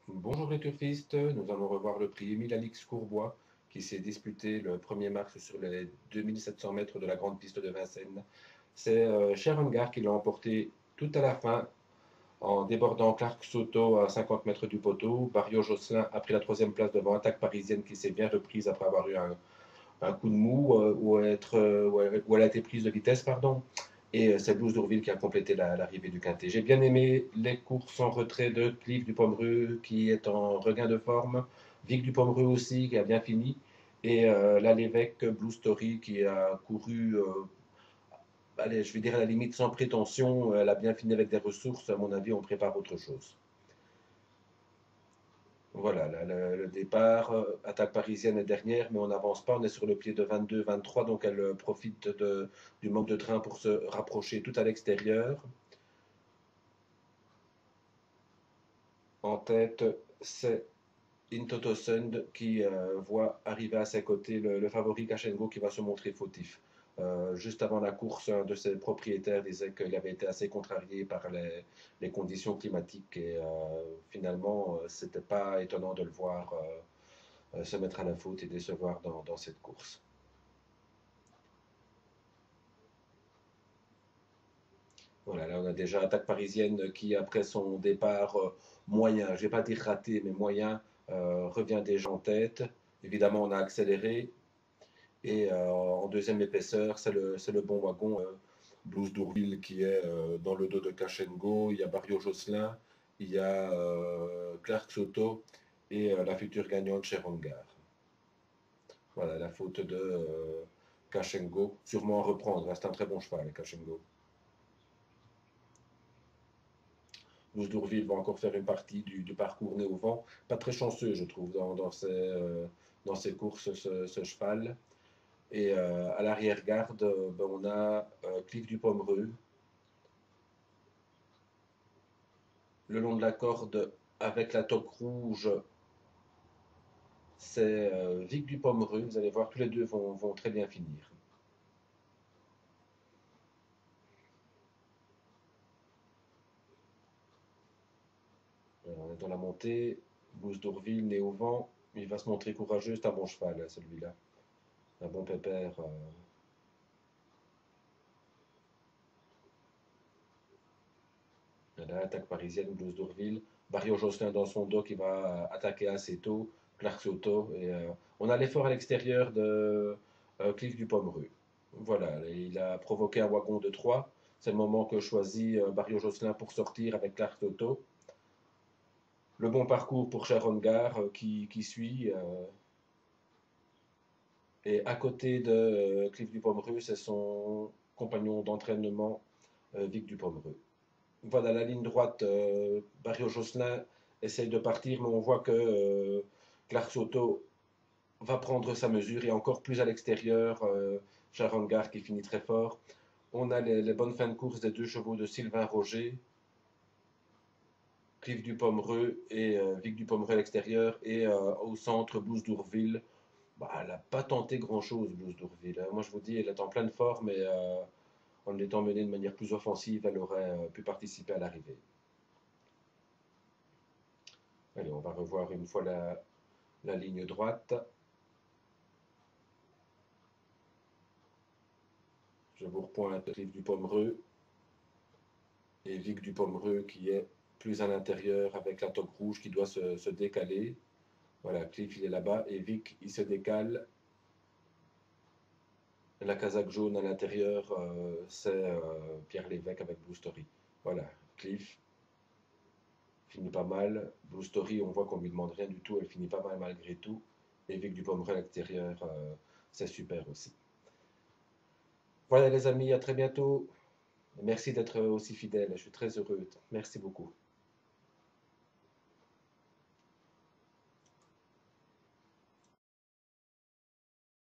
Bonjour les turfistes, nous allons revoir le prix Émile Alix Courbois qui s'est disputé le 1er mars sur les 2700 mètres de la grande piste de Vincennes. C'est Sharon Gare qui l'a emporté tout à la fin en débordant Clark Soto à 50 mètres du poteau. Barrio Josselin a pris la troisième place devant Attaque Parisienne qui s'est bien reprise après avoir eu un coup de mou où elle a été prise de vitesse, pardon. Et c'est Blues d'Ourville qui a complété l'arrivée du Quintet. J'ai bien aimé les courses en retrait de Cliff Dupommereux qui est en regain de forme, Vic Dupommereux aussi qui a bien fini, et là l'évêque Blue Story qui a couru, allez, je vais dire à la limite sans prétention, elle a bien fini avec des ressources. À mon avis, on prépare autre chose. Voilà, le départ, attaque parisienne est dernière, mais on n'avance pas, on est sur le pied de 22-23, donc elle profite du manque de train pour se rapprocher tout à l'extérieur. En tête, c'est Intotosund qui voit arriver à ses côtés le favori Kachengo qui va se montrer fautif. Juste avant la course, un de ses propriétaires disait qu'il avait été assez contrarié par les conditions climatiques et finalement, c'était pas étonnant de le voir se mettre à la faute et décevoir dans cette course. Voilà, là on a déjà Attaque Parisienne qui, après son départ moyen, je ne vais pas dire raté, mais moyen, revient déjà en tête. Évidemment, on a accéléré. Et en deuxième épaisseur, c'est le bon wagon Blues d'Ourville qui est dans le dos de Kachengo. Il y a Barrio Josselin, il y a Clark Soto et la future gagnante Cherongar. Voilà, la faute de Kachengo. Sûrement à reprendre, c'est un très bon cheval, Kachengo. Blues d'Ourville va encore faire une partie du parcours né au vent. Pas très chanceux, je trouve, dans ses courses, ce cheval. Et à l'arrière-garde, ben, on a Cliff du Pomereux. Le long de la corde, avec la toque rouge, c'est Vic du Pomereux. Vous allez voir, tous les deux vont très bien finir. On est dans la montée. Blues d'Ourville, né au vent. Il va se montrer courageux. C'est un bon cheval, hein, celui-là. Un bon pépère. L'attaque parisienne, Blues d'Ourville. Barrio Josselin dans son dos qui va attaquer assez tôt. Clark Soto. Et, on a l'effort à l'extérieur de Cliff du Pomereux. Voilà, il a provoqué un wagon de 3. C'est le moment que choisit Barrio Josselin pour sortir avec Clark Toto. Le bon parcours pour Sharon Gare qui suit. Et à côté de Cliff Dupommereux, c'est son compagnon d'entraînement, Vic Dupommereux. Voilà, la ligne droite, Barrio Josselin essaye de partir, mais on voit que Clark Soto va prendre sa mesure et encore plus à l'extérieur, Sharon Gare qui finit très fort. On a les bonnes fins de course des deux chevaux de Sylvain Roger, Cliff Dupommereux et Vic Dupommereux à l'extérieur. Et au centre, Blues d'Ourville. Bah, elle n'a pas tenté grand-chose, Blues d'Ourville, hein. Moi, je vous dis, elle est en pleine forme et en étant menée de manière plus offensive, elle aurait pu participer à l'arrivée. Allez, on va revoir une fois la ligne droite. Je vous repointe Cliff Dupommereux et Vic Dupommereux qui est plus à l'intérieur avec la toque rouge qui doit se décaler. Voilà, Cliff il est là-bas et Vic il se décale. La casaque jaune à l'intérieur, c'est Pierre Lévesque avec Blue Story. Voilà, Cliff finit pas mal. Blue Story, on voit qu'on lui demande rien du tout, elle finit pas mal malgré tout. Et Vic Dupommereux à l'extérieur, c'est super aussi. Voilà les amis, à très bientôt. Merci d'être aussi fidèles, je suis très heureux. Merci beaucoup.